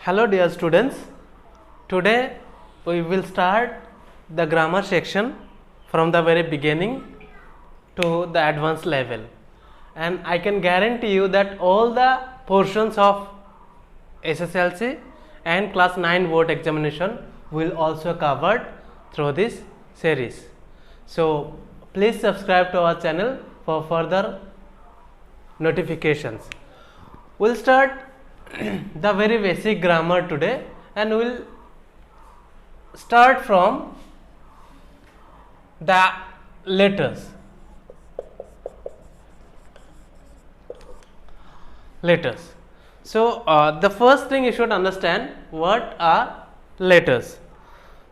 Hello dear students, today we will start the grammar section from the very beginning to the advanced level, and I can guarantee you that all the portions of SSLC and class 9 board examination will also covered through this series. So please subscribe to our channel for further notifications. We'll start the very basic grammar today, and we'll start from the letters. So the first thing you should understand, what are letters.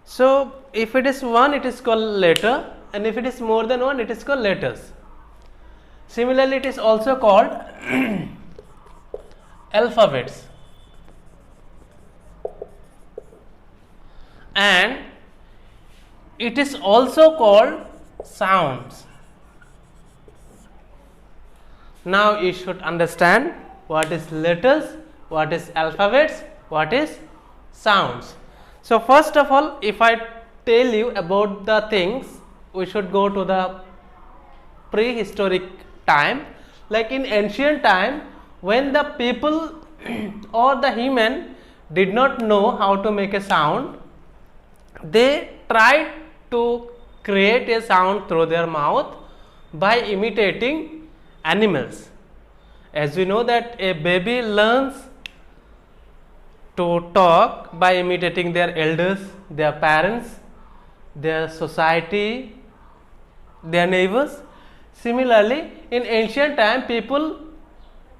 So if it is one, it is called letter, and if it is more than one, it is called letters. Similarly, it is also called alphabets, and it is also called sounds. Now you should understand what is letters, what is alphabets, what is sounds. So first of all, if I tell you about the things, we should go to the prehistoric time. Like in ancient time, when the people or the human did not know how to make a sound, they tried to create a sound through their mouth by imitating animals. As we know that a baby learns to talk by imitating their elders, their parents, their society, their neighbors. Similarly, in ancient time, people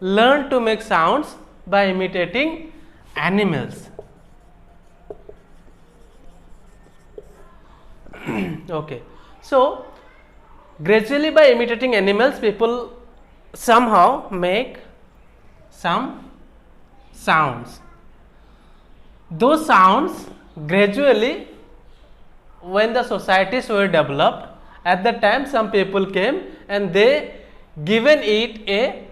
learned to make sounds by imitating animals. Okay, so gradually by imitating animals, people somehow make some sounds. Those sounds gradually, when the societies were developed, at that time some people came and they given it a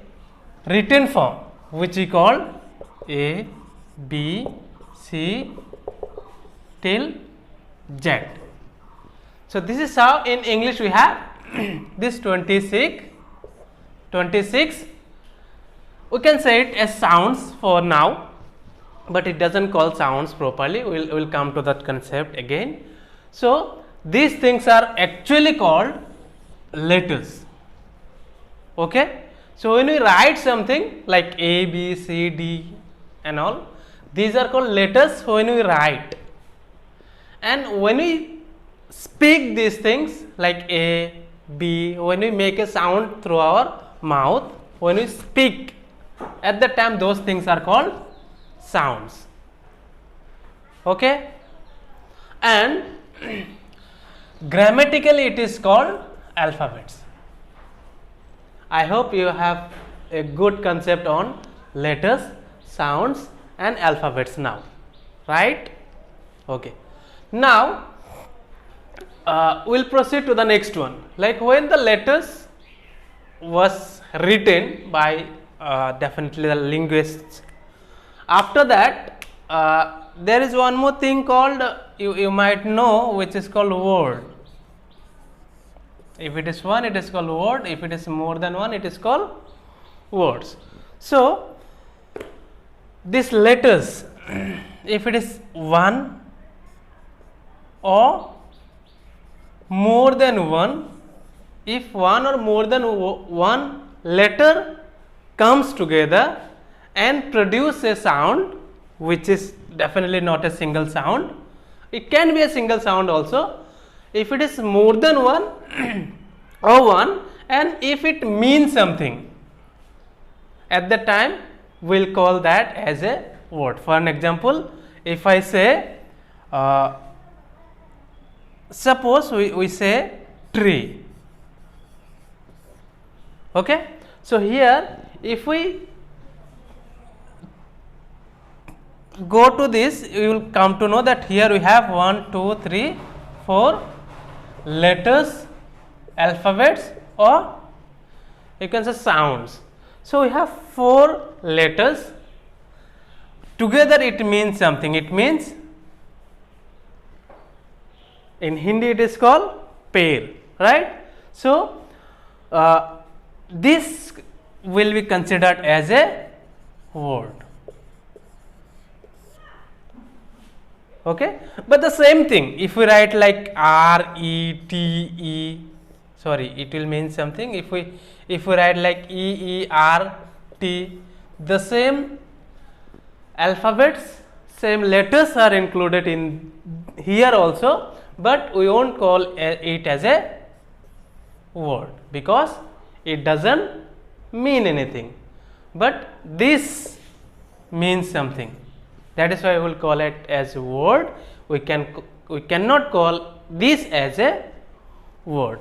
written form, which we call A, B, C till Z. So this is how in English we have this 26. We can say it as sounds for now, but it doesn't call sounds properly. We'll come to that concept again. So these things are actually called letters. Okay. So when we write something like A, B, C, D and all, these are called letters when we write. And when we speak these things like A, B, when we make a sound through our mouth, when we speak, at that time those things are called sounds. Okay. And grammatically it is called alphabets. I hope you have a good concept on letters, sounds and alphabets now, right? Okay. Now we'll proceed to the next one. Like when the letters was written by definitely the linguists, after that there is one more thing called, you might know, which is called word. If it is one, it is called word. If it is more than one, it is called words. So these letters, if it is one or more than one, if one or more than one letter comes together and produce a sound, which is definitely not a single sound, it can be a single sound also. If it is more than one or one, and if it means something, at that time we'll call that as a word. For an example, if I say suppose we say tree. Okay. So here if we go to this, you will come to know that here we have 1, 2, 3, 4 letters, alphabets, or you can say sounds. So we have 4 letters together it means something. It means, in Hindi it is called pair, right? So this will be considered as a word. Okay, but the same thing, if we write like R E T E, sorry, it will mean something. If we write like E E R T, the same alphabets, same letters are included in here also, but we won't call it as a word because it doesn't mean anything, but this means something. That is why we will call it as a word. We cannot call this as a word.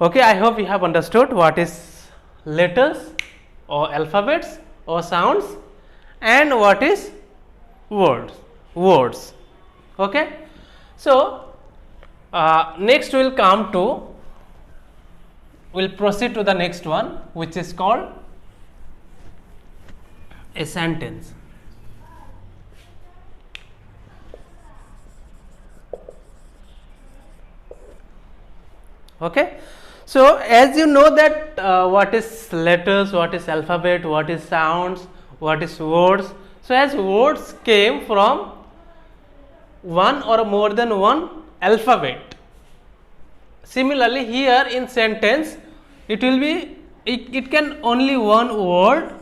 Okay, I hope you have understood what is letters or alphabets or sounds and what is words. Okay, so next we will proceed to the next one, which is called a sentence. Okay, so as you know that what is letters, what is alphabet, what is sounds, what is words. So as words came from one or more than one alphabet, similarly here in sentence it will be, it can only one word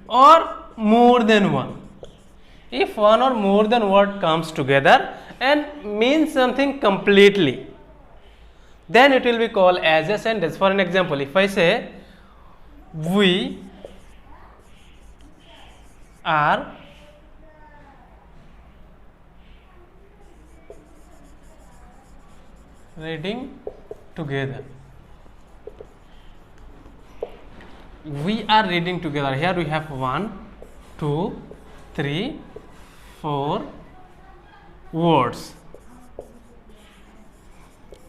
or more than one. If one or more than word comes together and means something completely, then it will be called as a sentence. For an example, if I say we are reading together. We are reading together. Here we have 1, 2, 3, 4 words,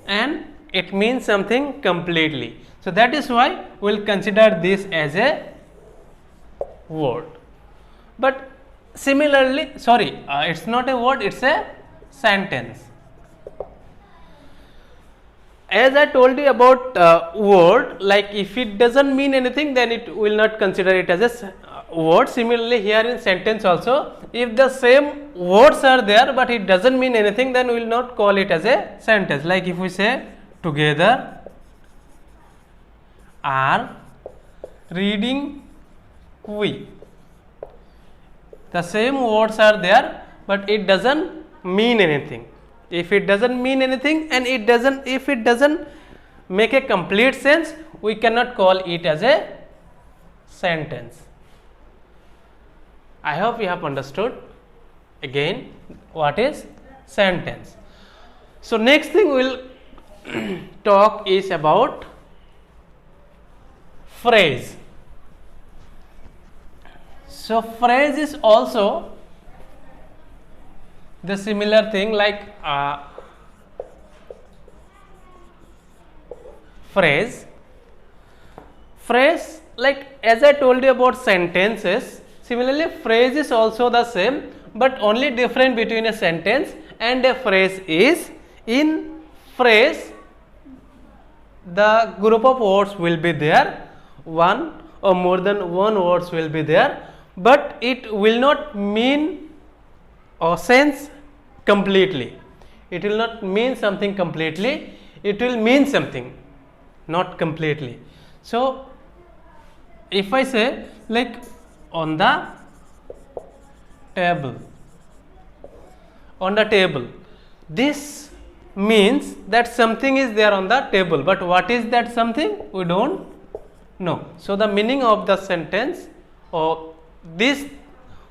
and it means something completely. So that is why we will consider this as a word. But similarly, sorry, it's not a word, it's a sentence. As I told you about word, like if it doesn't mean anything, then it will not consider it as a word. Similarly here in sentence also, if the same words are there but it doesn't mean anything, then we will not call it as a sentence. Like if we say together are reading we, the same words are there but it doesn't mean anything. If it doesn't mean anything and if it doesn't make a complete sense, we cannot call it as a sentence. I hope you have understood again what is sentence. So next thing we will talk is about phrase. So phrase is also the similar thing like phrase, like as I told you about sentences, similarly phrase is also the same, but only difference between a sentence and a phrase is, in phrase the group of words will be there, one or more than one words will be there, but it will not mean or sense completely. It will not mean something completely, it will mean something, not completely. So if I say like on the table, this means that something is there on the table, but what is that something, we don't know. So the meaning of the sentence or these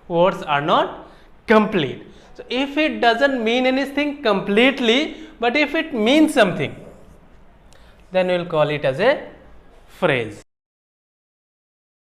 words are not complete. So if it doesn't mean anything completely, but if it means something, then we will call it as a phrase.